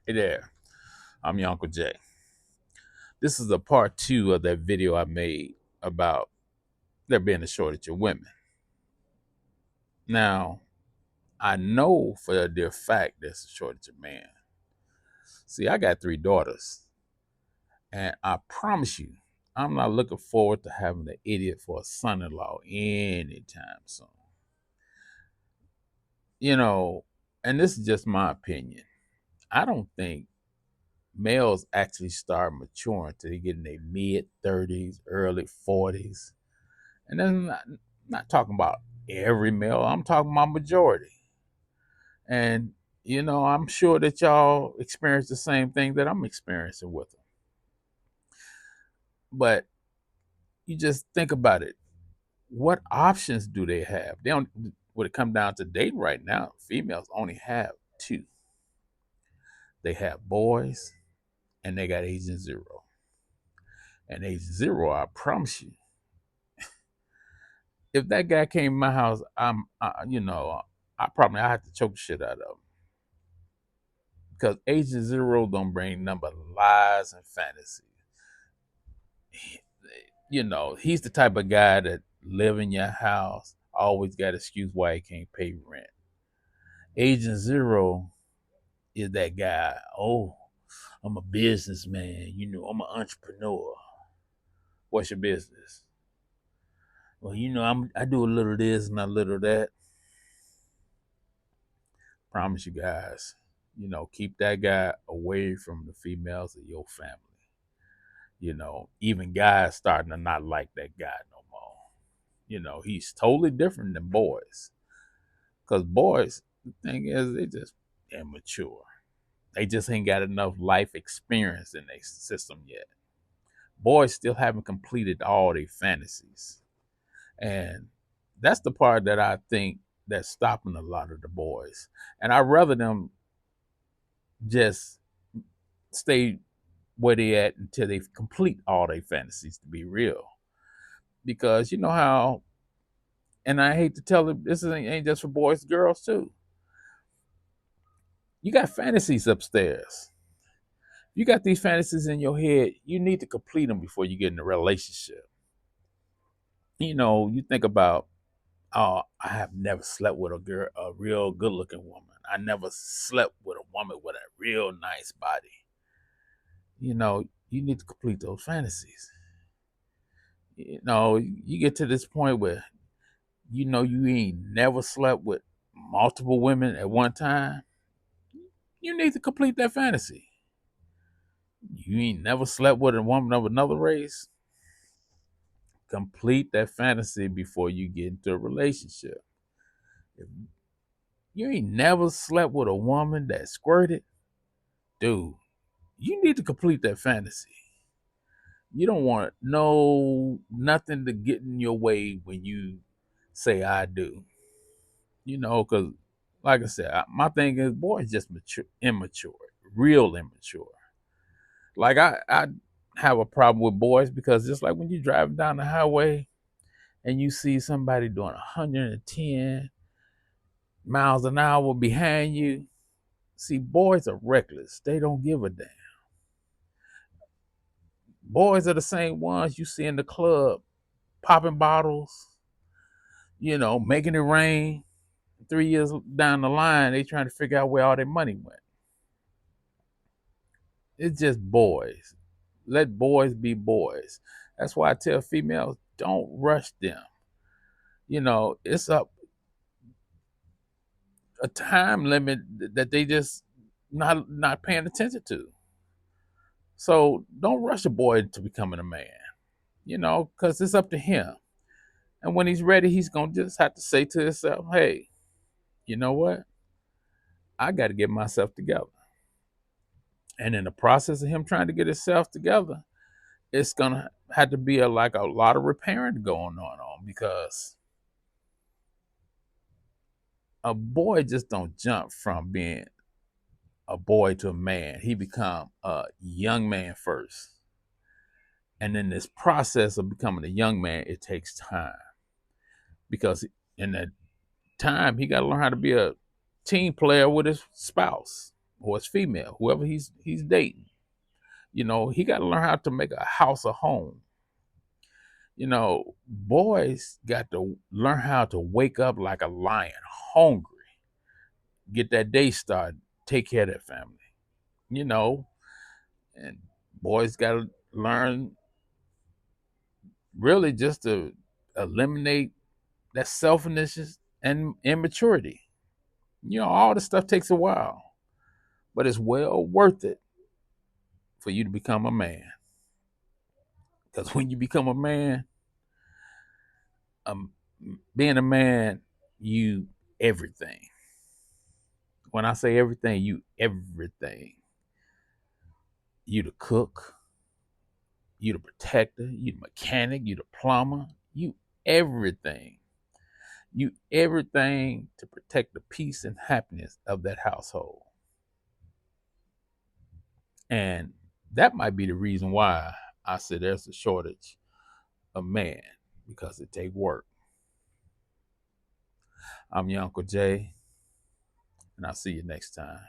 Hey there, I'm your Uncle Jay. This is a part two of that video I made about there being a shortage of women. Now, I know for a dear fact there's a shortage of men. See, I got three daughters, and I promise you, I'm not looking forward to having an idiot for a son in law anytime soon. You know, and this is just my opinion. I don't think males actually start maturing till they get in their mid 30s, early 40s. And then not talking about every male, I'm talking about majority. And I'm sure that y'all experience the same thing that I'm experiencing with them. But you just think about it. What options do they have? They don't when it come down to dating right now, females only have two. They have boys and they got Agent Zero. And Agent Zero, I promise you, if that guy came in my house, I have to choke the shit out of him because Agent Zero don't bring nothing but lies and fantasy. He's the type of guy that live in your house, always got excuse why he can't pay rent. Agent Zero is that guy. Oh, I'm a businessman. I'm an entrepreneur. What's your business? Well, I do a little this and a little that. Promise you guys, keep that guy away from the females of your family. Even guys starting to not like that guy no more. He's totally different than boys. Because boys, the thing is, they just immature. They just ain't got enough life experience in their system yet. Boys still haven't completed all their fantasies. And that's the part that I think that's stopping a lot of the boys. And I'd rather them just stay where they at until they complete all their fantasies, to be real. Because you know how, and I hate to tell it, this ain't just for boys, girls too. You got fantasies upstairs. You got these fantasies in your head. You need to complete them before you get in a relationship. You think about, oh, I have never slept with a real good looking woman. I never slept with a woman with a real nice body. You need to complete those fantasies. You get to this point where you ain't never slept with multiple women at one time. You need to complete that fantasy. You ain't never slept with a woman of another race. Complete that fantasy before you get into a relationship. If you ain't never slept with a woman that squirted, dude, you need to complete that fantasy. You don't want nothing to get in your way when you say I do. Because like I said, my thing is boys just immature, real immature. Like I have a problem with boys because just like when you're driving down the highway and you see somebody doing 110 miles an hour behind you, see, boys are reckless. They don't give a damn. Boys are the same ones you see in the club popping bottles, making it rain. 3 years down the line, they trying to figure out where all their money went. It's just boys. Let boys be boys. That's why I tell females, don't rush them. It's a time limit that they just not paying attention to. So don't rush a boy to becoming a man, because it's up to him. And when he's ready, he's gonna just have to say to himself, "Hey, you know what? I got to get myself together." And in the process of him trying to get himself together, it's gonna have to be like a lot of repairing going on because a boy just don't jump from being a boy to a man. He become a young man first. And in this process of becoming a young man, it takes time. Because in that time, he got to learn how to be a team player with his spouse. or his female, whoever he's dating. He got to learn how to make a house a home. Boys got to learn how to wake up like a lion, hungry, get that day started, take care of their family. You know, and boys got to learn really just to eliminate that selfishness and immaturity. All this stuff takes a while, but it's well worth it for you to become a man. Because when you become a man, um, being a man, you everything. When I say everything, you everything. You the cook, you the protector, you the mechanic, you the plumber, you everything. You everything to protect the peace and happiness of that household. And that might be the reason why I said there's a shortage of man, because it take work. I'm your Uncle Jay, and I'll see you next time.